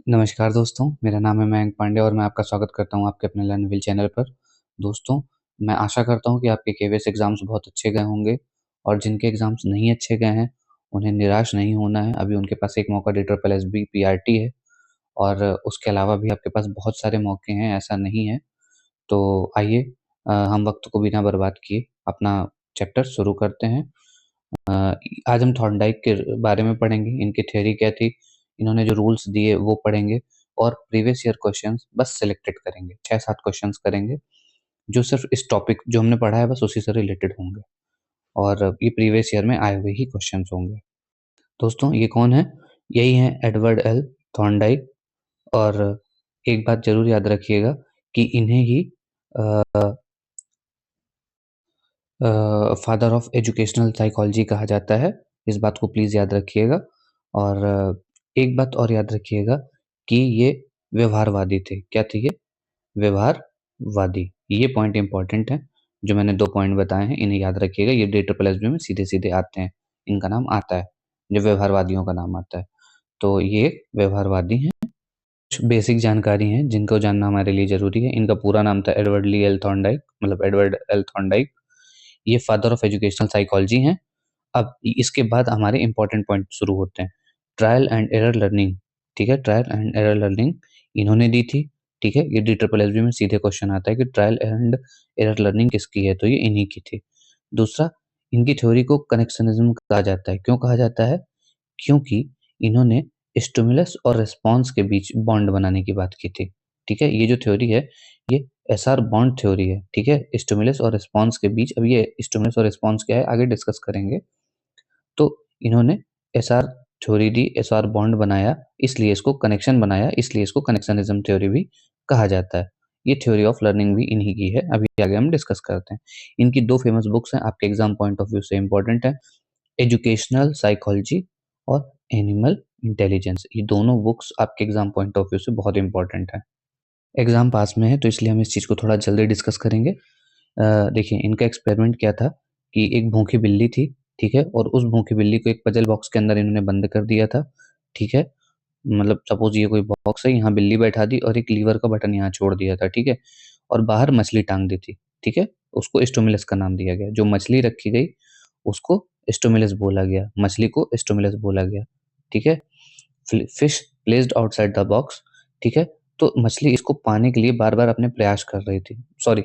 नमस्कार दोस्तों, मेरा नाम है मयंक पांडे और मैं आपका स्वागत करता हूँ आपके अपने लर्नविल चैनल पर। दोस्तों, मैं आशा करता हूँ कि आपके केवीएस एग्ज़ाम्स बहुत अच्छे गए होंगे और जिनके एग्ज़ाम्स नहीं अच्छे गए हैं, उन्हें निराश नहीं होना है। अभी उनके पास एक मौका DSSB पीआरटी है और उसके अलावा भी आपके पास बहुत सारे मौके हैं, ऐसा नहीं है। तो आइए हम वक़्त को बिना बर्बाद किए अपना चैप्टर शुरू करते हैं। अ, आज हम थॉर्नडाइक के बारे में पढ़ेंगे, इनकी थ्योरी क्या थी, इन्होंने जो रूल्स दिए वो पढ़ेंगे और प्रीवियस ईयर क्वेश्चंस बस सिलेक्टेड करेंगे। 6-7 क्वेश्चंस करेंगे, जो सिर्फ़ इस टॉपिक जो हमने पढ़ा है बस उसी से रिलेटेड होंगे और ये प्रीवियस ईयर में आए हुए ही क्वेश्चंस होंगे। दोस्तों, ये कौन है? यही हैं एडवर्ड एल थॉर्नडाइक और एक बात ज़रूर याद रखिएगा कि इन्हें ही a father of educational psychology कहा जाता है। इस बात को प्लीज़ याद रखिएगा और एक बात और याद रखिएगा कि ये व्यवहारवादी थे। क्या थे ये? व्यवहारवादी। ये पॉइंट इम्पोर्टेंट है, जो मैंने 2 पॉइंट बताए हैं, इन्हें याद रखिएगा। ये DSSB में सीधे-सीधे आते हैं, इनका नाम आता है, जब व्यवहारवादियों का नाम आता है। तो ये व्यवहारवादी हैं। कुछ बेसिक जानकारी हैं, जिनको जानना हमारे लिए ज़रूरी है। इनका पूरा नाम था एडवर्ड ली एल थॉर्नडाइक, मतलब एडवर्ड एल थॉर्नडाइक। ये फादर ऑफ एजुकेशनल साइकोलॉजी हैं। अब इसके बाद हमारे इम्पोर्टेंट पॉइंट शुरू होते हैं। ट्रायल एंड एरर लर्निंग, ठीक है? ट्रायल एंड एरर लर्निंग इन्होंने दी थी, ठीक है? ये DSSB में सीधे क्वेश्चन आता है कि ट्रायल एंड एरर लर्निंग किसकी है? तो ये इन्हीं की थी। दूसरा, इनकी थ्योरी को कनेक्शनिज़्म कहा जाता है। क्यों कहा जाता है? क्योंकि इन्होंने स्टिमुलस और रिस्पॉन्स के बीच बॉन्ड बनाने की बात की थी, ठीक है? ये जो थ्योरी है, ये एसआर बॉन्ड थ्योरी है, ठीक है? स्टिमुलस और रिस्पॉन्स के बीच। अब ये स्टिमुलस और रिस्पॉन्स क्या है, आगे डिस्कस करेंगे। तो इन्होंने एसआर थ्योरी दी, एसआर बॉन्ड बनाया, इसलिए इसको कनेक्शन बनाया, इसलिए इसको कनेक्शनिज़्म थ्योरी भी कहा जाता है। ये थ्योरी ऑफ लर्निंग भी इन्हीं की है, अभी आगे हम डिस्कस करते हैं। इनकी 2 फेमस बुक्स हैं, आपके एग्ज़ाम पॉइंट ऑफ व्यू से इम्पोर्टेंट है, एजुकेशनल साइकोलॉजी और एनिमल इंटेलिजेंस। ये दोनों बुक्स आपके एग्ज़ाम पॉइंट ऑफ व्यू से बहुत इम्पोर्टेंट हैं। एग्ज़ाम पास में है, तो इसलिए हम इस चीज़ को थोड़ा जल्दी डिस्कस करेंगे। देखिए, इनका एक्सपेरिमेंट क्या था कि एक भूखी बिल्ली थी, ठीक है? और उस भूखी बिल्ली को एक पज़ल बॉक्स के अंदर इन्होंने बंद कर दिया था, ठीक है? मतलब सपोज़ ये कोई बॉक्स है, यहाँ बिल्ली बैठा दी और एक लीवर का बटन यहाँ छोड़ दिया था, ठीक है? और बाहर मछली टाँग दी थी, ठीक है? उसको स्टिमुलस का नाम दिया गया। जो मछली रखी गई, उसको स्टिमुलस बोला गया, मछली को स्टिमुलस बोला गया, ठीक है? Fish placed outside the box, ठीक है? तो मछली इसको पाने के लिए बार-बार अपने प्रयास कर रही थी। सॉरी,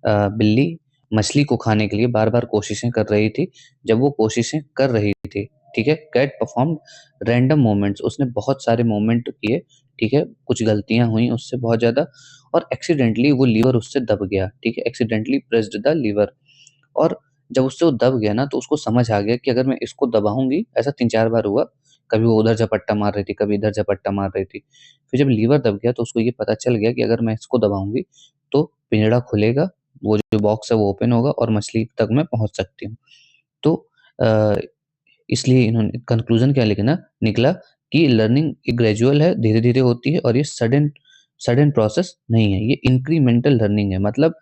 बिल्ली मछली को खाने के लिए बार-बार कोशिशें कर रही थी। जब वो कोशिशें कर रही थी, ठीक है? कैट परफॉर्म्ड रैंडम मूवमेंट्स, उसने बहुत सारे मूवमेंट किए, ठीक है? कुछ गलतियाँ हुई उससे बहुत ज़्यादा और एक्सीडेंटली वो लीवर उससे दब गया, ठीक है? एक्सीडेंटली प्रेस्ड द लीवर और जब उससे वो दब गया ना, तो उसको समझ आ गया कि अगर मैं इसको दबाऊँगी, ऐसा 3-4 बार हुआ, कभी वो उधर झपट्टा मार रही थी, कभी इधर झपट्टा मार रही थी। फिर जब लीवर दब गया तो उसको ये पता चल गया कि अगर मैं इसको दबाऊँगी, तो पिंजड़ा खुलेगा, वो जो बॉक्स है वो ओपन होगा और मछली तक मैं पहुँच सकती हूँ। तो अ, इसलिए इन्होंने कंक्लूज़न क्या लिखना निकला कि लर्निंग ग्रेजुअल है, धीरे-धीरे होती है और ये सडन सडन प्रोसेस नहीं है, ये इंक्रीमेंटल लर्निंग है, मतलब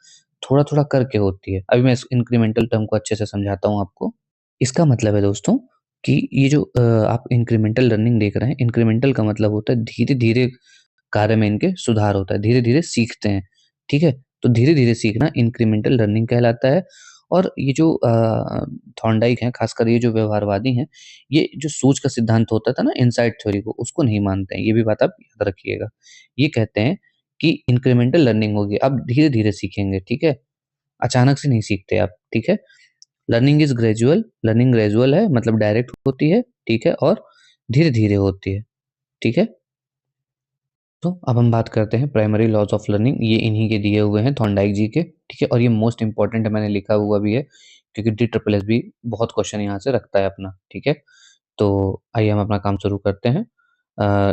थोड़ा-थोड़ा करके होती है। अभी मैं इस इंक्रीमेंटल टर्म को अच्छे से समझाता हूँ आपको। इसका मतलब है दोस्तों कि ये जो आप इंक्रीमेंटल लर्निंग देख रहे हैं, इंक्रीमेंटल का मतलब होता है धीरे-धीरे कार्य में इनके सुधार होता है, धीरे-धीरे सीखते हैं, ठीक है? तो धीरे-धीरे सीखना इंक्रीमेंटल लर्निंग कहलाता है और ये जो थॉर्नडाइक हैं, खासकर ये जो व्यवहारवादी हैं, ये जो सूझ का सिद्धांत होता था ना इनसाइट थ्योरी को, उसको नहीं मानते हैं, ये भी बात आप याद रखिएगा। ये कहते हैं कि इंक्रीमेंटल लर्निंग होगी, आप धीरे-धीरे सीखेंगे, ठीक है? अचानक से नहीं सीखते आप, ठीक है? लर्निंग ग्रेजुअल है मतलब डायरेक्ट होती है, ठीक है? और धीरे-धीरे होती है, ठीक है? तो अब हम बात करते हैं प्राइमरी लॉज़ ऑफ लर्निंग, ये इन्हीं के दिए हुए हैं थॉर्नडाइक जी के, ठीक है? और ये मोस्ट इम्पोर्टेंट है, मैंने लिखा हुआ भी है, क्योंकि DSSB बहुत क्वेश्चन यहाँ से रखता है अपना, ठीक है? तो आइए हम अपना काम शुरू करते हैं।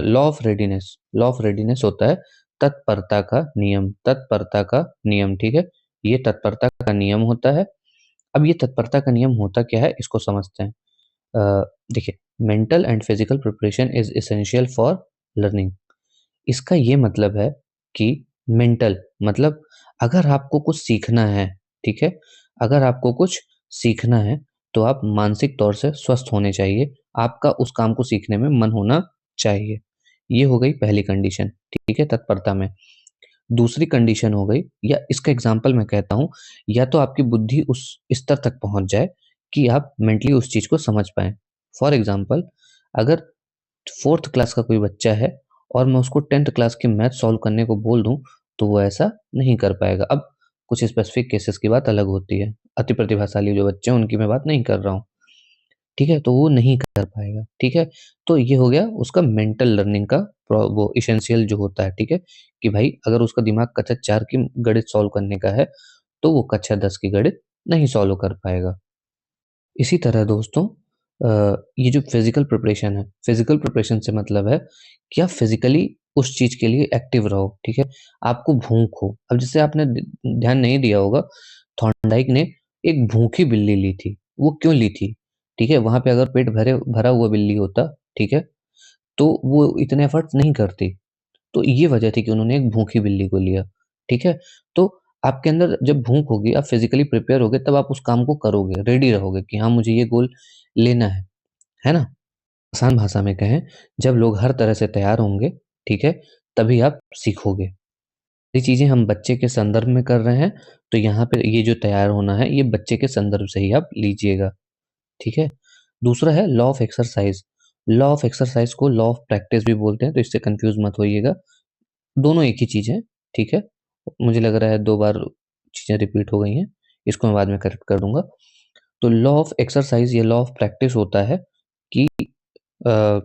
लॉ ऑफ रेडीनेस होता है तत्परता का नियम, ठीक है? ये तत्परता का नियम होता है। अब ये तत्परता का नियम होता क्या है, इसको समझते हैं। देखिए, mental and physical preparation is essential for learning. इसका ये मतलब है कि मेंटल मतलब अगर आपको कुछ सीखना है, ठीक है? अगर आपको कुछ सीखना है, तो आप मानसिक तौर से स्वस्थ होने चाहिए। आपका उस काम को सीखने में मन होना चाहिए। ये हो गई पहली कंडीशन, ठीक है, तत्परता में। दूसरी कंडीशन हो गई, या इसका एग्ज़ाम्पल मैं कहता हूँ, या तो आपकी बुद्धि उस स्तर तक पहुँच जाए कि आप मेंटली उस चीज़ को समझ पाएँ। फॉर एग्ज़ाम्पल, अगर 4th क्लास का कोई बच्चा है और मैं उसको 10th क्लास की मैथ सॉल्व करने को बोल दूँ, तो वो ऐसा नहीं कर पाएगा। अब कुछ स्पेसिफिक केसेस की बात अलग होती है। अति प्रतिभाशाली जो बच्चे हैं, उनकी मैं बात नहीं कर रहा हूँ। ठीक है? तो वो नहीं कर पाएगा, ठीक है? तो ये हो गया उसका मेंटल लर्निंग का वो एसेंशियल जो होता है, ठीक है? कि भाई अगर उसका दिमाग कक्षा 4 की गणित सॉल्व करने का है, तो वो कक्षा 10 की गणित नहीं सॉल्व कर पाएगा। इसी तरह दोस्तों, ये जो फिज़िकल प्रिपरेशन है, फिज़िकल प्रिपरेशन से मतलब है कि आप फिज़िकली उस चीज़ के लिए एक्टिव रहो, ठीक है? आपको भूख हो, अब जैसे आपने ध्यान नहीं दिया होगा, थॉर्नडाइक ने एक भूखी बिल्ली ली थी। वो क्यों ली थी? ठीक है? वहाँ पे अगर पेट भरा हुआ बिल्ली होता, ठीक है? तो वो इतने एफर्ट्स नहीं करती। तो ये वजह थी कि उन्होंने एक भूखी बिल्ली को लिया, ठीक है? तो आपके अंदर जब भूख होगी, आप फिज़िकली प्रिपेयर होगे, तब आप उस काम को करोगे, रेडी रहोगे कि हाँ, मुझे ये गोल लेना है ना? आसान भाषा में कहें, जब लोग हर तरह से तैयार होंगे, ठीक है? तभी आप सीखोगे। ये चीज़ें हम बच्चे के संदर्भ में कर रहे हैं, तो यहाँ पे ये जो तैयार होना है, ये बच्चे के संदर्भ से ही आप लीजिएगा, ठीक है? दूसरा है law of exercise. Law of exercise को लॉ ऑफ प्रैक्टिस भी बोलते हैं, तो इससे कन्फ्यूज़ मत होइएगा। दोनों एक ही चीज़ है, ठीक है? मुझे लग रहा है 2 बार चीज़ें रिपीट हो गई हैं, इसको मैं बाद में करेक्ट कर दूँगा। तो लॉ ऑफ एक्सरसाइज़ या लॉ ऑफ प्रैक्टिस होता है कि अ,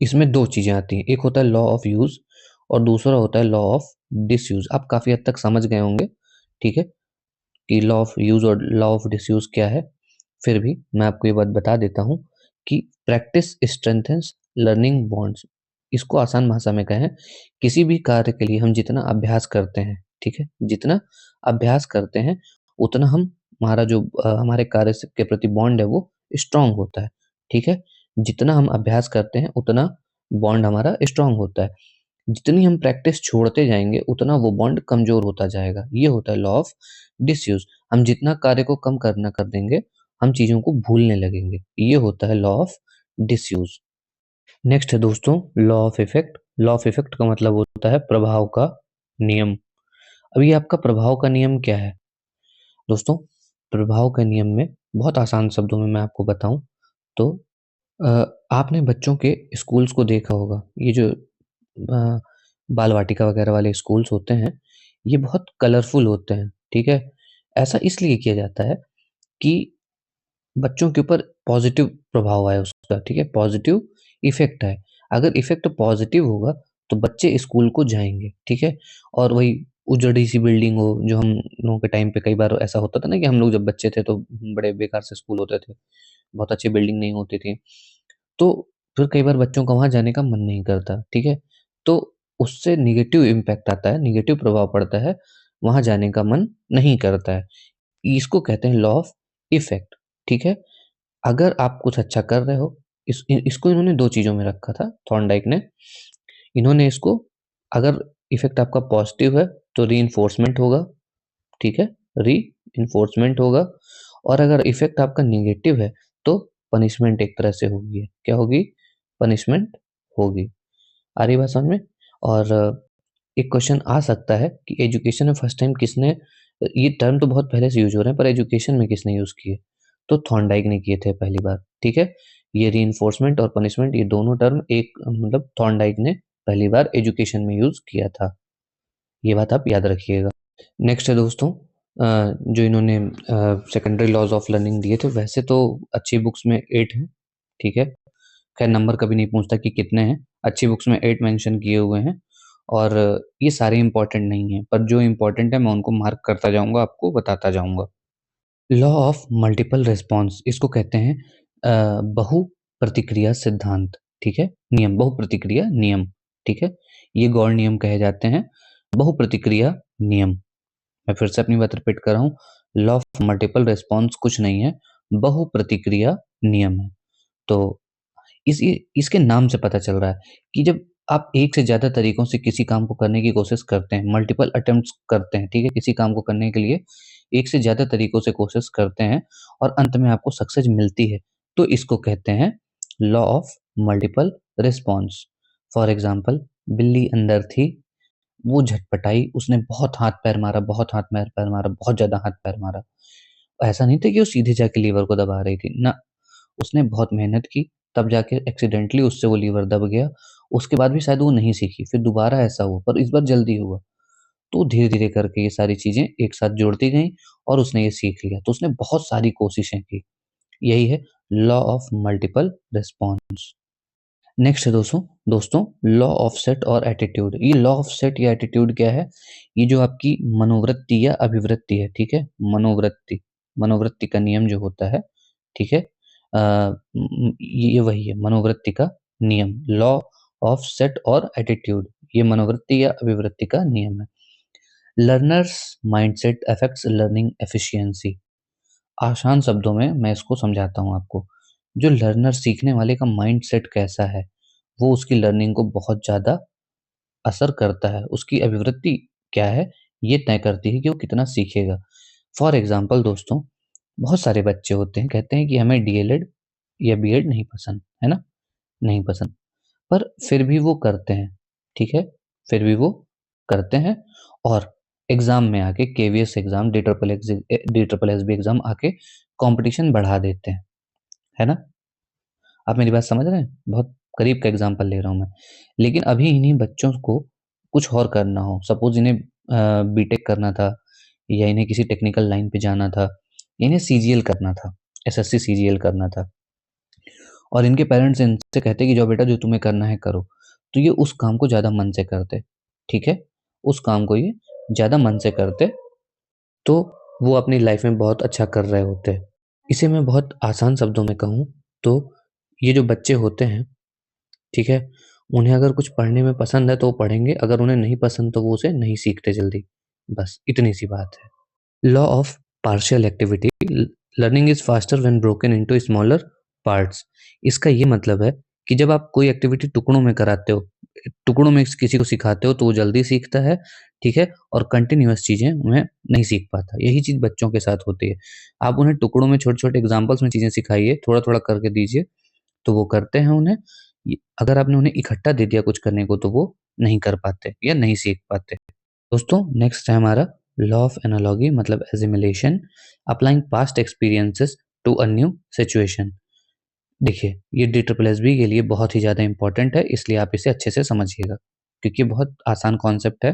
इसमें 2 चीज़ें आती हैं, एक होता है लॉ ऑफ यूज़ और दूसरा होता है लॉ ऑफ डिसयूज़। आप काफ़ी हद तक समझ गए होंगे, ठीक है? कि लॉ ऑफ यूज़ और लॉ ऑफ डिसयूज़ क्या है। फिर भी मैं आपको ये बात बता देता हूँ कि प्रैक्टिस स्ट्रेंथेन्स लर्निंग बॉन्ड्स। इसको आसान भाषा में कहें, किसी भी कार्य के लिए हम जितना अभ्यास करते हैं, ठीक है? जितना अभ्यास करते हैं, उतना हमारा जो हमारे कार्य से के प्रति बॉन्ड है, वो स्ट्रॉन्ग होता है, ठीक है? जितना हम अभ्यास करते हैं, उतना बॉन्ड हमारा स्ट्रॉन्ग होता है। जितनी हम प्रैक्टिस छोड़ते जाएँगे, उतना वो बॉन्ड कमज़ोर होता जाएगा। ये होता है लॉ ऑफ डिसयूज़। हम जितना कार्य को कम करना कर देंगे, हम चीज़ों को भूलने लगेंगे। ये होता है लॉ ऑफ डिसयूज़। नेक्स्ट है दोस्तों law of effect. Law of effect का मतलब होता है प्रभाव का नियम। अब ये आपका प्रभाव का नियम क्या है? दोस्तों, प्रभाव के नियम में बहुत आसान शब्दों में मैं आपको बताऊँ तो अ, आपने बच्चों के स्कूल्स को देखा होगा। ये जो बाल वाटिका वगैरह वाले स्कूल्स होते हैं, ये बहुत कलरफुल होते हैं, ठीक है? ऐसा इसलिए किया जाता है कि बच्चों के ऊपर पॉज़िटिव प्रभाव आए उसका, ठीक है? पॉज़िटिव इफ़ेक्ट आए। अगर इफ़ेक्ट पॉज़िटिव होगा, तो बच्चे स्कूल को जाएँगे, ठीक है? और वही उजड़ी-सी बिल्डिंग हो, जो हम लोगों के टाइम पे कई बार ऐसा होता था ना कि हम लोग जब बच्चे थे, तो बड़े बेकार से स्कूल होते थे। बहुत अच्छी बिल्डिंग नहीं होती थी। तो फिर कई बार बच्चों का वहाँ जाने का मन नहीं करता, ठीक है? तो उससे नेगेटिव इम्पैक्ट आता है, नेगेटिव प्रभाव पड़ता है, वहाँ जाने का मन नहीं करता है। इसको कहते हैं लॉ ऑफ इफ़ेक्ट, ठीक है? अगर आप कुछ अच्छा कर रहे हो, इसको इन्होंने 2 चीज़ों में रखा था थॉर्नडाइक ने। इन्होंने इसको, अगर इफ़ेक्ट आपका पॉज़िटिव है, तो रीइन्फोर्समेंट होगा, ठीक है? रीइन्फोर्समेंट होगा और अगर इफ़ेक्ट आपका नेगेटिव है, तो पनिशमेंट एक तरह से होगी। क्या होगी? पनिशमेंट होगी। आ रही बात समझ में? और एक क्वेश्चन आ सकता है कि एजुकेशन में फर्स्ट टाइम किसने, ये टर्म तो बहुत पहले से यूज़ हो रहे हैं, पर एजुकेशन में किसने यूज़ किए? तो थॉर्नडाइक ने किए थे पहली बार, ठीक है? ये रीइन्फोर्समेंट और पनिशमेंट, ये दोनों टर्म एक मतलब थॉर्नडाइक ने पहली बार एजुकेशन में यूज़ किया था। ये बात आप याद रखिएगा। नेक्स्ट है दोस्तों, जो इन्होंने सेकेंडरी लॉज़ ऑफ लर्निंग दिए थे, वैसे तो अच्छी बुक्स में 8 हैं, ठीक है? खैर नंबर कभी नहीं पूछता कि कितने हैं, अच्छी बुक्स में 8 मेंशन किए हुए हैं और ये सारे इम्पोर्टेंट नहीं हैं, पर जो इम्पोर्टेंट है मैं उनको मार्क करता जाऊँगा, आपको बताता जाऊँगा। लॉ ऑफ मल्टीपल रिस्पॉन्स इसको कहते हैं बहु प्रतिक्रिया सिद्धांत, ठीक है? नियम, बहु प्रतिक्रिया नियम, ठीक है? ये गौड़ नियम कहे जाते हैं, बहु प्रतिक्रिया नियम। मैं फिर से अपनी बात रिपीट कर रहा हूँ, लॉ ऑफ मल्टीपल रिस्पॉन्स कुछ नहीं है, बहु प्रतिक्रिया नियम है। तो इसके नाम से पता चल रहा है कि जब आप एक से ज़्यादा तरीकों से किसी काम को करने की कोशिश करते हैं, मल्टीपल अटेम्प्ट्स करते हैं, ठीक है? किसी काम को करने के लिए एक से ज़्यादा तरीकों से कोशिश करते हैं और अंत में आपको सक्सेस मिलती है, तो इसको कहते हैं law of multiple response. For example बिल्ली अंदर थी, वो झटपटाई, उसने बहुत हाथ-पैर मारा, बहुत हाथ-पैर मारा, बहुत ज़्यादा हाथ-पैर मारा। ऐसा नहीं था कि वो सीधे जाके लीवर को दबा रही थी, ना, उसने बहुत मेहनत की, तब जाके एक्सीडेंटली उससे वो लीवर दब गया। उसके बाद भी शायद वो नहीं सीखी, फिर दोबारा ऐसा हुआ, पर इस बार जल्दी हुआ। तो धीरे-धीरे करके ये सारी चीज़ें एक साथ जुड़ती गईं और उसने ये सीख लिया। तो उसने बहुत सारी कोशिशें की। यही है law of multiple response. Next है दोस्तों लॉ ऑफ सेट और एटीट्यूड। ये लॉ ऑफ सेट या एटीट्यूड क्या है? ये जो आपकी मनोवृत्ति या अभिवृत्ति है, ठीक है? मनोवृत्ति, मनोवृत्ति का नियम जो होता है, ठीक है? ये वही है मनोवृत्ति का नियम, लॉ ऑफ सेट और एटीट्यूड। ये मनोवृत्ति या अभिवृत्ति का नियम है। Learners mindset affects learning efficiency. आसान शब्दों में मैं इसको समझाता हूँ आपको। जो लर्नर सीखने वाले का माइंडसेट कैसा है, वो उसकी लर्निंग को बहुत ज़्यादा असर करता है। उसकी अभिवृत्ति क्या है, ये तय करती है कि वो कितना सीखेगा। फॉर एग्ज़ाम्पल दोस्तों, बहुत सारे बच्चे होते हैं, कहते हैं कि हमें डीएलएड या बीएड नहीं पसंद, है ना? नहीं पसंद, पर फिर भी वो करते हैं, ठीक है? फिर भी वो करते हैं और एग्ज़ाम में आके केवीएस एग्ज़ाम, डीएसएसबी एग्ज़ाम आके कॉम्पिटिशन बढ़ा देते हैं, है ना? आप मेरी बात समझ रहे हैं? बहुत करीब का एग्ज़ाम्पल ले रहा हूँ मैं। लेकिन अभी इन्हीं बच्चों को कुछ और करना हो, सपोज़ इन्हें बीटेक करना था या इन्हें किसी टेक्निकल लाइन पे जाना था, इन्हें सीजीएल करना था, एसएससी सीजीएल करना था और इनके पेरेंट्स इनसे कहते कि जाओ बेटा जो तुम्हें करना है करो। तो ये उस काम को ज़्यादा मन से करते, ठीक है? उस काम को ये ज़्यादा मन से करते, तो वो अपनी लाइफ़ में बहुत अच्छा कर रहे होते। इसे मैं बहुत आसान शब्दों में कहूँ तो ये जो बच्चे होते हैं, ठीक है? उन्हें अगर कुछ पढ़ने में पसंद है तो वो पढ़ेंगे, अगर उन्हें नहीं पसंद तो वो उसे नहीं सीखते जल्दी। बस इतनी सी बात है। Law of partial activity, learning is faster when broken into smaller parts. इसका ये मतलब है कि जब आप कोई एक्टिविटी टुकड़ों में कराते हो, टुकड़ों में किसी को सिखाते हो तो वो जल्दी सीखता है, ठीक है? और कंटीन्यूअस चीज़ें वह नहीं सीख पाता। यही चीज़ बच्चों के साथ होती है। आप उन्हें टुकड़ों में छोटे-छोटे एग्ज़ाम्पल्स में चीज़ें सिखाइए, थोड़ा-थोड़ा करके दीजिए, तो वो करते हैं उन्हें। अगर आपने उन्हें इकट्ठा दे दिया कुछ करने को तो वो नहीं कर पाते या नहीं सीख पाते। दोस्तों नेक्स्ट है हमारा लॉ ऑफ एनालॉजी मतलब assimilation, applying past experiences to a new situation. देखिए ये DSSB के लिए बहुत ही ज़्यादा इंपॉर्टेंट है, इसलिए आप इसे अच्छे से समझिएगा क्योंकि बहुत आसान कॉन्सेप्ट है।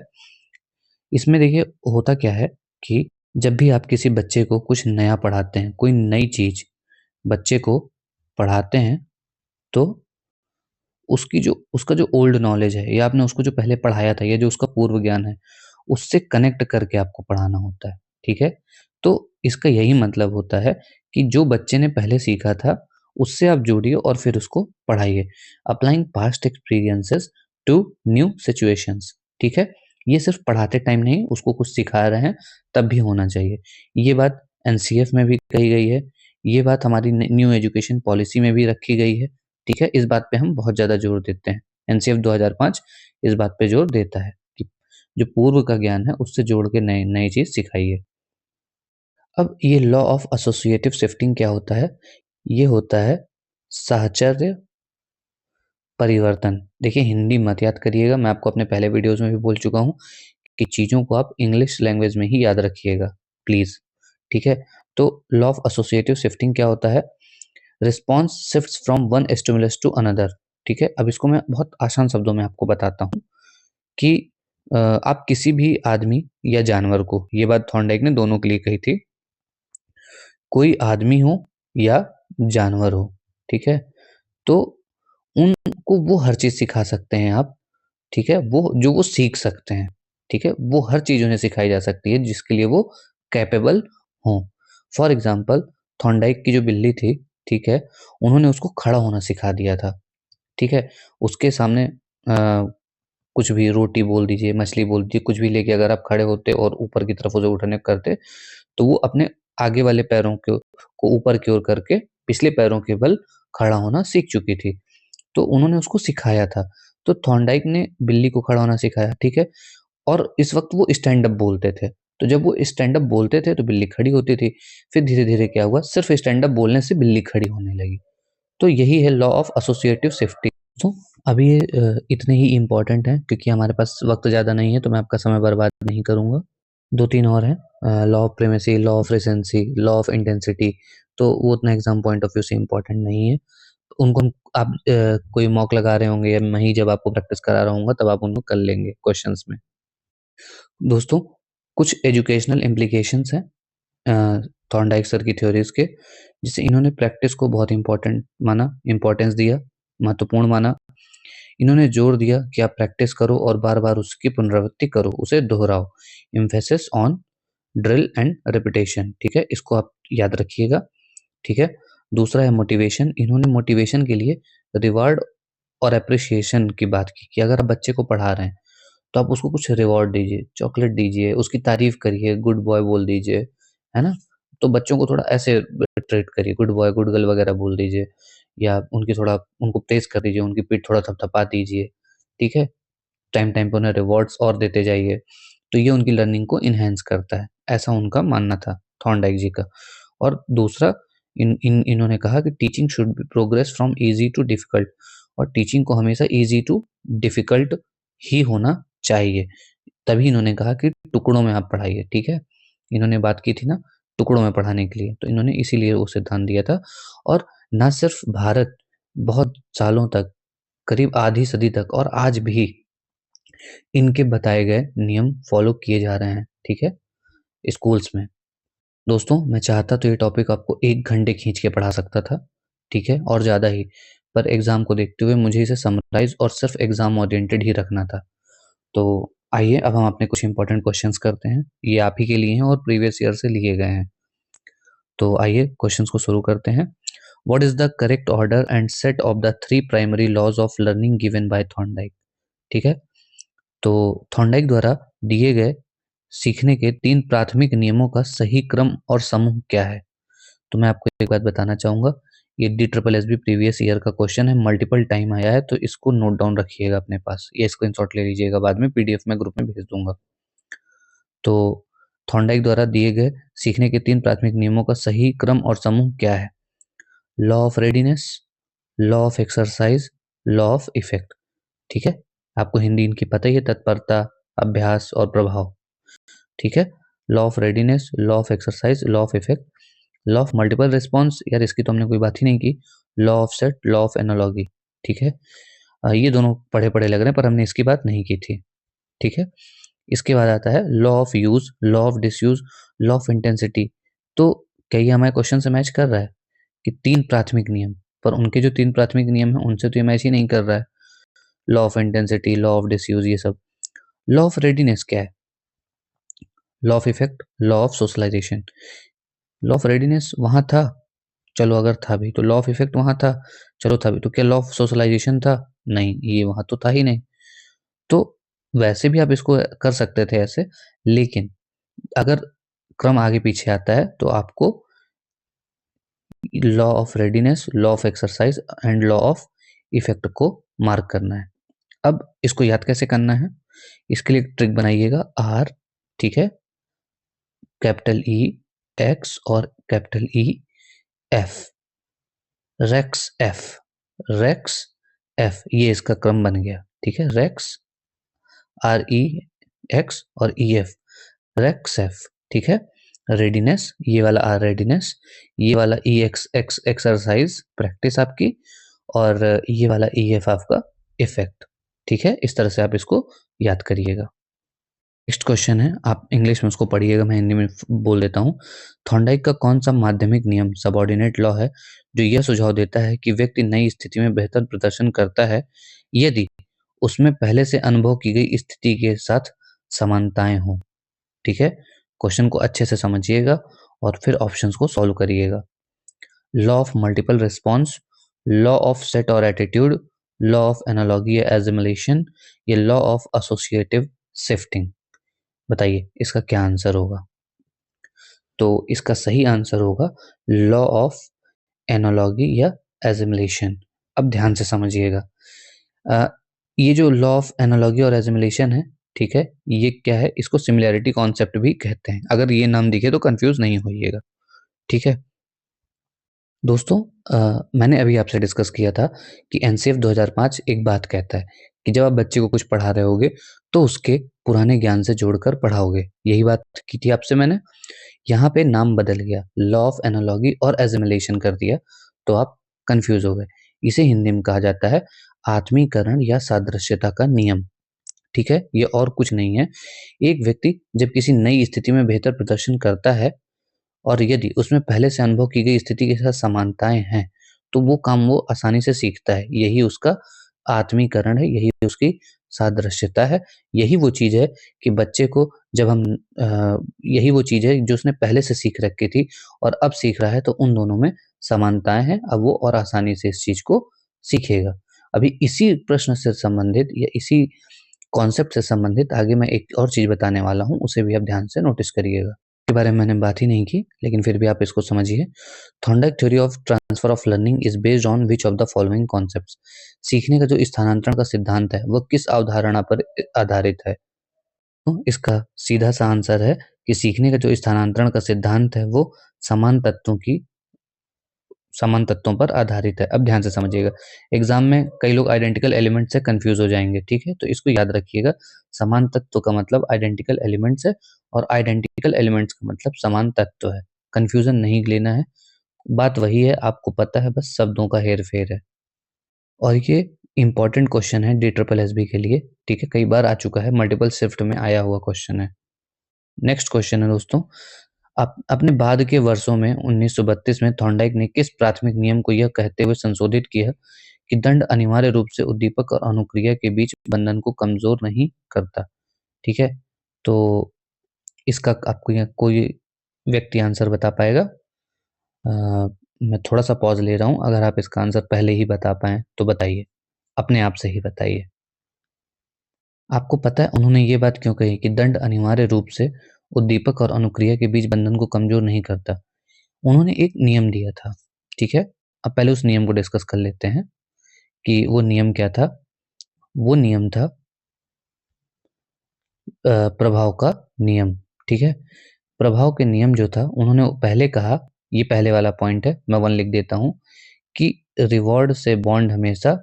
इसमें देखिए होता क्या है कि जब भी आप किसी बच्चे को कुछ नया पढ़ाते हैं, कोई नई चीज़ बच्चे को पढ़ाते हैं, तो उसका जो ओल्ड नॉलेज है या आपने उसको जो पहले पढ़ाया था या जो उसका पूर्व ज्ञान है, उससे कनेक्ट करके आपको पढ़ाना होता है, ठीक है? तो इसका यही मतलब होता है कि जो बच्चे ने पहले सीखा था, उससे आप जोड़िए और फिर उसको पढ़ाइए। Applying past experiences to new situations, ठीक है? ये सिर्फ़ पढ़ाते टाइम नहीं, उसको कुछ सिखा रहे हैं, तब भी होना चाहिए। ये बात एनसीएफ में भी कही गई है, ये बात हमारी न्यू एजुकेशन पॉलिसी में भी रखी गई है। ठीक है? इस बात पे हम बहुत ज़्यादा ज़ोर देते हैं। एनसीएफ 2005 इस बात पे ज़ोर देता है कि जो पूर्व का ज्ञान है उससे जोड़ के नई नई चीज़ सिखाइए। अब ये लॉ ऑफ एसोसिएटिव शिफ्टिंग क्या होता है? ये होता है साहचर्य परिवर्तन। देखिए हिंदी मत याद करिएगा, मैं आपको अपने पहले वीडियोज़ में भी बोल चुका हूँ कि चीज़ों को आप इंग्लिश लैंग्वेज में ही याद रखिएगा प्लीज़, ठीक है? तो लॉ ऑफ एसोसिएटिव शिफ्टिंग क्या होता है? Response shifts from one stimulus to another, ठीक है? अब इसको मैं बहुत आसान शब्दों में आपको बताता हूँ कि आप किसी भी आदमी या जानवर को, ये बात थॉर्नडाइक ने दोनों के लिए कही थी, कोई आदमी हो या जानवर हो, ठीक है? तो उनको वो हर चीज़ सिखा सकते हैं आप, ठीक है? वो सीख सकते हैं, ठीक है? वो हर चीज़ उन्हें सिखाई जा सकती है जिसके लिए वो कैपेबल हों। फॉर एग्ज़ाम्पल थॉर्नडाइक की जो बिल्ली थी, ठीक है? उन्होंने उसको खड़ा होना सिखा दिया था, ठीक है? उसके सामने कुछ भी रोटी बोल दीजिए, मछली बोल दीजिए, कुछ भी लेके अगर आप खड़े होते और ऊपर की तरफ उसे उठने करते, तो वो अपने आगे वाले पैरों को ऊपर की ओर करके पिछले पैरों के बल खड़ा होना सीख चुकी थी। तो उन्होंने उसको सिखाया था। तो थॉर्नडाइक ने बिल्ली को खड़ा होना सिखाया, ठीक है? और इस वक़्त वो स्टैंड अप बोलते थे। तो जब वो स्टैंड अप बोलते थे तो बिल्ली खड़ी होती थी। फिर धीरे-धीरे क्या हुआ सिर्फ़ स्टैंड अप बोलने से बिल्ली खड़ी होने लगी। तो यही है लॉ ऑफ एसोसिएटिव शिफ्टिंग। अभी ये इतने ही इम्पोर्टेंट हैं क्योंकि हमारे पास वक्त ज़्यादा नहीं है, तो मैं आपका समय बर्बाद नहीं करूँगा। 2-3 और हैं, law of primacy, law of recency, law of intensity, तो वो उतना एग्ज़ाम पॉइंट ऑफ व्यू से इम्पोर्टेंट नहीं है। उनको आप कोई मॉक लगा रहे होंगे या मैं ही जब आपको प्रैक्टिस करा रहा हूँगा तब आप उनको कर लेंगे क्वेश्चंस में। दोस्तों, कुछ एजुकेशनल इम्प्लीकेशंस हैं थॉर्नडाइक सर की थ्योरीज़ के, जिससे इन्होंने प्रैक्टिस को बहुत इम्पोर्टेंट माना, इम्पोर्टेंस दिया, महत्वपूर्ण माना। इन्होंने जोर दिया कि आप प्रैक्टिस करो और बार-बार उसकी पुनरावृत्ति करो, उसे दोहराओ। Emphasis on drill and repetition, ठीक है? इसको आप याद रखिएगा, ठीक है? दूसरा है मोटिवेशन। इन्होंने मोटिवेशन के लिए रिवार्ड और एप्रिसिएशन की बात की कि अगर आप बच्चे को पढ़ा रहे हैं, तो आप उसको कुछ रिवॉर्ड दीजिए, चॉकलेट दीजिए, उसकी तारीफ़ करिए, गुड बॉय बोल दीजिए, है ना? तो बच्चों को थोड़ा ऐसे ट्रीट करिए, गुड बॉय, गुड गर्ल वगैरह बोल दीजिए या उनकी थोड़ा उनको प्रेज़ कर दीजिए, उनकी पीठ थोड़ा थपथपा दीजिए, ठीक है? टाइम-टाइम पे उन्हें रिवॉर्ड्स और देते जाइए, तो ये उनकी लर्निंग को एनहांस करता है, ऐसा उनका मानना था थॉर्नडाइक जी का। और दूसरा इन्होंने कहा कि teaching should be progress from easy too difficult और टीचिंग को हमेशा ईज़ी टू डिफ़िकल्ट ही होना चाहिए। तभी इन्होंने कहा कि टुकड़ों में आप पढ़ाइए, ठीक है? इन्होंने बात की थी ना टुकड़ों में पढ़ाने के लिए, तो इन्होंने इसीलिए वो सिद्धांत दिया था और ना सिर्फ़ भारत, बहुत सालों तक, करीब आधी सदी तक और आज भी इनके बताए गए नियम फ़ॉलो किए जा रहे हैं, ठीक है? स्कूल्स में। दोस्तों, मैं चाहता तो ये टॉपिक आपको 1 घंटे खींच के पढ़ा सकता था, ठीक है? और ज़्यादा ही, पर एग्ज़ाम को देखते हुए मुझे इसे समराइज़ और सिर्फ़ एग्ज़ाम ओरिएंटेड ही रखना था। तो आइए अब हम अपने कुछ इम्पोर्टेंट क्वेश्चंस करते हैं। ये आप ही के लिए हैं और प्रीवियस ईयर से लिए गए हैं। तो आइए क्वेश्चंस को शुरू करते हैं। What is the correct order and set of the 3 primary laws of learning given by Thorndike? ठीक है? तो थॉर्नडाइक द्वारा दिए गए सीखने के 3 प्राथमिक नियमों का सही क्रम और समूह क्या है? तो मैं आपको एक बात बताना चाहूँगा, ये DSSB प्रीवियस ईयर का क्वेश्चन है, मल्टीपल टाइम आया है, तो इसको नोट डाउन रखिएगा अपने पास या स्क्रीनशॉट ले लीजिएगा, बाद में पीडीएफ में ग्रुप में भेज दूँगा। तो थॉर्नडाइक द्वारा दिए गए सीखने के 3 प्राथमिक नियमों का सही क्रम और समूह क्या है? Law of readiness, law of exercise, law of effect, ठीक है? आपको हिंदी इनकी पता ही है, तत्परता, अभ्यास और प्रभाव, ठीक है? Law of readiness, law of exercise, law of effect, law of multiple response, यार इसकी तो हमने कोई बात ही नहीं की। Law of set, law of analogy, ठीक है? ये दोनों पढ़े-पढ़े लग रहे हैं पर हमने इसकी बात नहीं की थी, ठीक है? इसके बाद आता है law of use, law of disuse, law of intensity. तो क्या ये हमारे क्वेश्चन से मैच कर रहा है कि 3 प्राथमिक नियम, पर उनके जो 3 प्राथमिक नियम हैं उनसे तो ये मैच ही नहीं कर रहा है। Law of intensity, law of disuse ये सब। लॉ ऑफ रेडीनेस क्या है? Law of effect, law of socialization. Law of readiness वहाँ था, चलो अगर था भी, तो लॉ ऑफ इफेक्ट वहाँ था, चलो था भी, तो क्या लॉ ऑफ सोशलाइज़ेशन था? नहीं, ये वहाँ तो था ही नहीं। तो वैसे भी आप इसको कर सकते थे ऐसे, लेकिन अगर क्रम आगे-पीछे आता है, तो आपको law of readiness, law of exercise and law of effect को मार्क करना है। अब इसको याद कैसे करना है? इसके लिए एक ट्रिक बनाइएगा आर, ठीक है? कैपिटल ई एक्स और कैपिटल ई एफ, रेक्स एफ, रेक्स एफ, ये इसका क्रम बन गया, ठीक है? रेक्स आर ई एक्स और ई एफ, रेक्स एफ, ठीक है? रेडीनेस, ये वाला आर रेडीनेस, ये वाला ई एक्स एक्स एक्सरसाइज प्रैक्टिस आपकी और ये वाला ई एफ आपका इफेक्ट, ठीक है? इस तरह से आप इसको याद करिएगा। नेक्स्ट क्वेश्चन है, आप इंग्लिश में उसको पढ़िएगा, मैं हिंदी में बोल देता हूँ। थॉर्नडाइक का कौन सा माध्यमिक नियम सबऑर्डिनेट लॉ है जो यह सुझाव देता है कि व्यक्ति नई स्थिति में बेहतर प्रदर्शन करता है यदि उसमें पहले से अनुभव की गई स्थिति के साथ समानताएं हों, ठीक है? क्वेश्चन को अच्छे से समझिएगा और फिर ऑप्शंस को सॉल्व करिएगा। Law of multiple response, law of set और एटीट्यूड, लॉ ऑफ एनालॉगी या एसिमिलेशन, या लॉ ऑफ एसोसिएटिव शिफ्टिंग। बताइए इसका क्या आंसर होगा? तो इसका सही आंसर होगा लॉ ऑफ एनालॉगी या एसिमिलेशन। अब ध्यान से समझिएगा। अ, ये जो लॉ ऑफ एनालॉगी और एसिमिलेशन है, ठीक है? ये क्या है? इसको सिमिलैरिटी कॉन्सेप्ट भी कहते हैं। अगर ये नाम दिखे तो कंफ्यूज नहीं होइएगा, ठीक है? दोस्तों मैंने अभी आपसे डिस्कस किया था कि एनसीएफ 2005 एक बात कहता है कि जब आप बच्चे को कुछ पढ़ा रहे होगे तो उसके पुराने ज्ञान से जोड़कर पढ़ाओगे। यही बात की थी आपसे मैंने। यहाँ पे नाम बदल गया, लॉ ऑफ एनालॉजी और एसिमिलेशन कर दिया, तो आप कंफ्यूज हो गए। इसे हिंदी में कहा जाता है आत्मीकरण या सादृश्यता का नियम। ठीक है, ये और कुछ नहीं है। एक व्यक्ति जब किसी नई स्थिति में बेहतर प्रदर्शन करता है और यदि उसमें पहले से अनुभव की गई स्थिति के साथ समानताएँ हैं, तो वो काम वो आसानी से सीखता है। यही उसका आत्मीकरण है, यही उसकी सादृश्यता है। यही वो चीज़ है कि बच्चे को जब हम यही वो चीज़ है जो उसने पहले से सीख रखी थी और अब सीख रहा है, तो उन दोनों में समानताएँ हैं। अब वो और आसानी से इस चीज़ को सीखेगा। अभी इसी प्रश्न से संबंधित या इसी कॉन्सेप्ट से संबंधित आगे मैं एक और चीज़ बताने वाला हूँ, उसे भी आप ध्यान से नोटिस करिएगा। के बारे में मैंने बात ही नहीं की, लेकिन फिर भी आप इसको समझिए। Thorndike theory of transfer of learning is based on which of the following concepts. सीखने का जो स्थानांतरण का सिद्धांत है, वह किस अवधारणा पर आधारित है? तो इसका सीधा सा आंसर है कि सीखने का जो स्थानांतरण का सिद्धांत है, वो समान तत्वों की समान तत्वों पर आधारित है। अब ध्यान से समझिएगा। एग्जाम में कई लोग आइडेंटिकल एलिमेंट से कंफ्यूज हो जाएंगे, ठीक है? तो इसको याद रखिएगा। समान तत्व का मतलब आइडेंटिकल एलिमेंट्स है और आइडेंटिकल एलिमेंट्स का मतलब समान तत्व है। कंफ्यूजन नहीं लेना है। बात वही है, आपको पता है, बस शब्दों का हेर-फेर है। और ये इंपॉर्टेंट क्वेश्चन है DSSB के लिए, ठीक है? कई बार आ चुका है, मल्टीपल शिफ्ट में आया हुआ क्वेश्चन है। नेक्स्ट क्वेश्चन है दोस्तों, अपने बाद के वर्षों में 1932 में थॉर्नडाइक ने किस प्राथमिक नियम को यह कहते हुए संशोधित किया कि दंड अनिवार्य रूप से उद्दीपक और अनुक्रिया के बीच बंधन को कमजोर नहीं करता? ठीक है, तो इसका आपको यहाँ कोई व्यक्ति आंसर बता पाएगा? मैं थोड़ा सा पॉज ले रहा हूँ, अगर आप इसका आंसर पहले ही बता पाएं तो बताइए, अपने आप से ही बताइए। आपको पता है उन्होंने ये बात क्यों कही कि दंड अनिवार्य रूप से उद्दीपक और अनुक्रिया के बीच बंधन को कमजोर नहीं करता? उन्होंने एक नियम दिया था, ठीक है? अब पहले उस नियम को डिस्कस कर लेते हैं कि वो नियम क्या था? वो नियम था प्रभाव का नियम, ठीक है? प्रभाव के नियम जो था, उन्होंने पहले कहा, ये पहले वाला पॉइंट है, मैं 1 लिख देता हूँ कि रिवॉर्ड से बॉन्ड हमेशा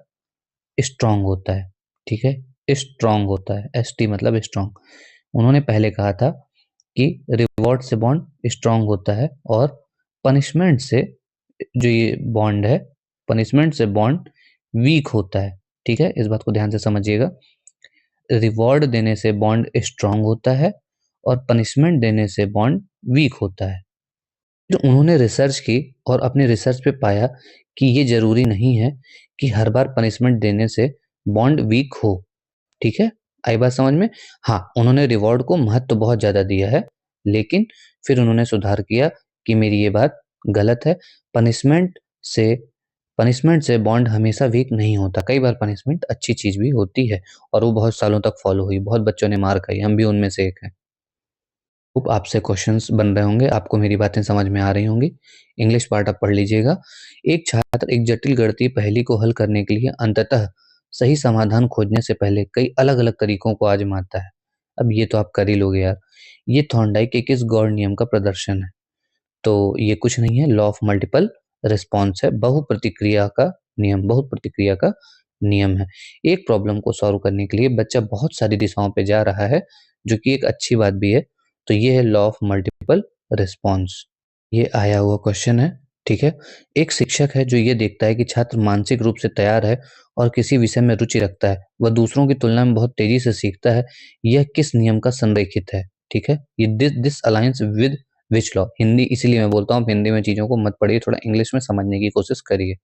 स्ट्रॉन्ग होता है, ठीक है? स्ट्रॉन्ग होता है, एसटी मतलब स्ट्रॉन्ग। उन्होंने पहले कहा था कि रिवॉर्ड से बॉन्ड स्ट्रॉन्ग होता है और पनिशमेंट से जो ये बॉन्ड है, पनिशमेंट से बॉन्ड वीक होता है, ठीक है? इस बात को ध्यान से समझिएगा। रिवॉर्ड देने से बॉन्ड स्ट्रॉन्ग होता है और पनिशमेंट देने से बॉन्ड वीक होता है। फिर उन्होंने रिसर्च की और अपने रिसर्च पे पाया कि ये ज़रूरी नहीं है कि हर बार पनिशमेंट देने से बॉन्ड वीक हो, ठीक है? आई बात समझ में? हाँ, उन्होंने रिवॉर्ड को महत्व बहुत ज़्यादा दिया है, लेकिन फिर उन्होंने सुधार किया कि मेरी ये बात गलत है। पनिशमेंट से पनिशमेंट से बॉन्ड हमेशा वीक नहीं होता। कई बार पनिशमेंट अच्छी चीज़ भी होती है और वो बहुत सालों तक फॉलो हुई। बहुत बच्चों ने मार खाई, हम भी उनमें से एक हैं। होप आपसे क्वेश्चंस बन रहे होंगे, आपको मेरी बातें समझ में आ रही होंगी। इंग्लिश पार्ट आप पढ़ लीजिएगा। एक छात्र एक जटिल गणितीय पहेली को हल करने के लिए अंततः सही समाधान खोजने से पहले कई अलग-अलग तरीकों को आज़माता है। अब ये तो आप कर ही लोगे यार। ये थॉर्नडाइक के किस गौड़ नियम का प्रदर्शन है? तो ये कुछ नहीं है, लॉ ऑफ मल्टीपल रिस्पॉन्स है, बहुप्रतिक्रिया का नियम है। एक प्रॉब्लम को सॉल्व करने के लिए बच्चा बहुत सारी दिशाओं पे जा रहा है, जो कि एक अच्छी बात भी है। तो ये है लॉ ऑफ मल्टीपल रिस्पॉन्स। ये आया हुआ क्वेश्चन है, ठीक है? एक शिक्षक है जो ये देखता है कि छात्र मानसिक रूप से तैयार है और किसी विषय में रुचि रखता है, वह दूसरों की तुलना में बहुत तेजी से सीखता है। यह किस नियम का संरेखित है? ठीक है? ये this aligns with which law? Hindi इसीलिए मैं बोलता हूँ, आप हिंदी में चीज़ों को मत पढ़िए, थोड़ा इंग्लिश में समझने की कोशिश करिए।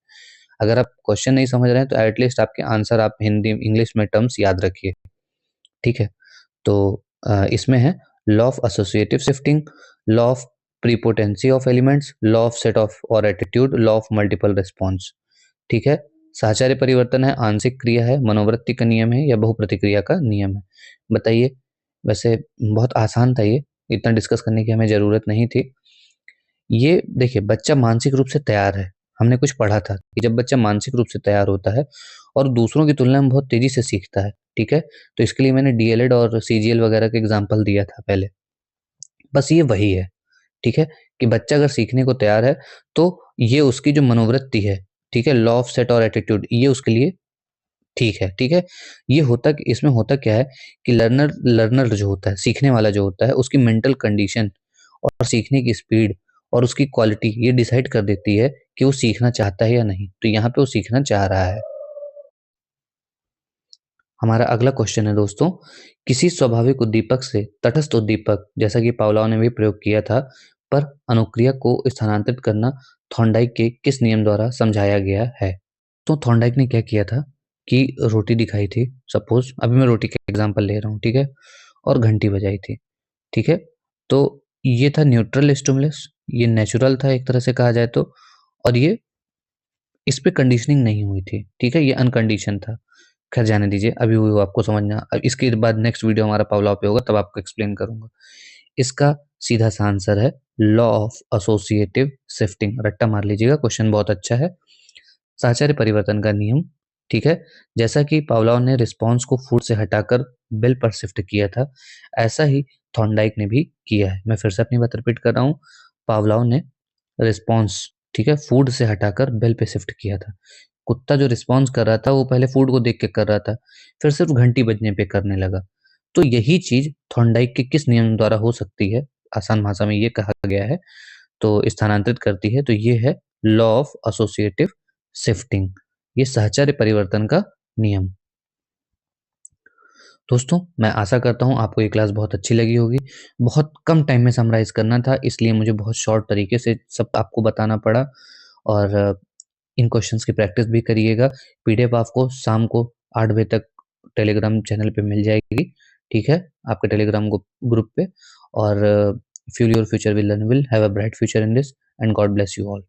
अगर आप क्वेश्चन नहीं समझ रहे हैं, तो एटलीस्ट आपके आंसर आप हिंदी इंग्लिश में टर्म्स याद रखिए, ठीक है? तो इसमें है law of associative shifting, law of prepotency of elements, law of set of और attitude, law of multiple response, ठीक है? साहचर्य परिवर्तन है, आंशिक क्रिया है, मनोवृत्ति का नियम है या बहुप्रतिक्रिया का नियम है? बताइए। वैसे बहुत आसान था ये, इतना डिस्कस करने की हमें ज़रूरत नहीं थी। ये देखिए, बच्चा मानसिक रूप से तैयार है। हमने कुछ पढ़ा था कि जब बच्चा मानसिक रूप से तैयार होता है और दूसरों की तुलना में बहुत तेज़ी से सीखता है, ठीक है? तो इसके लिए मैंने डीएलएड और सीजीएल वगैरह का एग्ज़ाम्पल दिया था पहले। बस ये वही है, ठीक है? कि बच्चा अगर सीखने को तैयार है, तो ये उसकी जो मनोवृत्ति है, ठीक है? लॉ ऑफ सेट और एटीट्यूड ये उसके लिए ठीक है, ठीक है? ये होता इसमें होता क्या है कि लर्नर लर्नर जो होता है, सीखने वाला जो होता है, उसकी मेंटल कंडीशन और सीखने की स्पीड और उसकी क्वालिटी ये डिसाइड कर देती है कि वो सीखना चाहता है या नहीं। तो यहाँ पे वो सीखना चाह रहा है। हमारा अगला क्वेश्चन है दोस्तों, किसी स्वाभाविक उद्दीपक से तटस्थ उद्दीपक जैसा कि पावलोव ने भी प्रयोग किया था, पर अनुक्रिया को स्थानांतरित करना थॉर्नडाइक के किस नियम द्वारा समझाया गया है? तो थॉर्नडाइक ने क्या किया था कि रोटी दिखाई थी, सपोज अभी मैं रोटी का एग्जांपल ले रहा हूँ, ठीक है? और घंटी बजाई थी, ठीक है? तो ये था न्यूट्रल स्टिमुलस, ये नेचुरल था एक तरह से कहा जाए तो, और ये इस पे कंडीशनिंग नहीं हुई थी, ठीक है? ये अनकंडीशन था। खैर जाने दीजिए, अभी वो आपको समझना, अब इसके बाद नेक्स्ट वीडियो हमारा पावलोव पे होगा तब आपको एक्सप्लेन करूँगा। इसका सीधा सा आंसर है लॉ ऑफ एसोसिएटिव शिफ्टिंग। रट्टा मार लीजिएगा, क्वेश्चन बहुत अच्छा है। साहचर्य परिवर्तन का नियम, ठीक है? जैसा कि पावलोव ने रिस्पॉन्स को फूड से हटाकर बिल पर शिफ्ट किया था, ऐसा ही थॉर्नडाइक ने भी किया है। मैं फिर से अपनी बात रिपीट कर रहा हूँ, पावलोव ने रिस्पॉन्स, ठीक है, फूड से हटाकर बेल पे शिफ्ट किया था। कुत्ता जो रिस्पॉन्स कर रहा था वो पहले फूड को देख के कर रहा था, फिर सिर्फ घंटी बजने पे करने लगा। तो यही चीज थॉर्नडाइक के किस नियम द्वारा हो सकती है? आसान भाषा में ये कहा गया है, तो स्थानांतरित करती है, तो ये है लॉ ऑफ एसोसिएटिव शिफ्टिंग। ये साहचर्य परिवर्तन का नियम। दोस्तों, मैं आशा करता हूँ आपको ये क्लास बहुत अच्छी लगी होगी। बहुत कम टाइम में समराइज़ करना था, इसलिए मुझे बहुत शॉर्ट तरीके से सब आपको बताना पड़ा, और इन क्वेश्चंस की प्रैक्टिस भी करिएगा। पीडीएफ आपको शाम को 8 बजे तक टेलीग्राम चैनल पे मिल जाएगी, ठीक है? आपके टेलीग्राम ग्रुप पे, और fuel your future will learn will have a bright future in this, and God bless you all.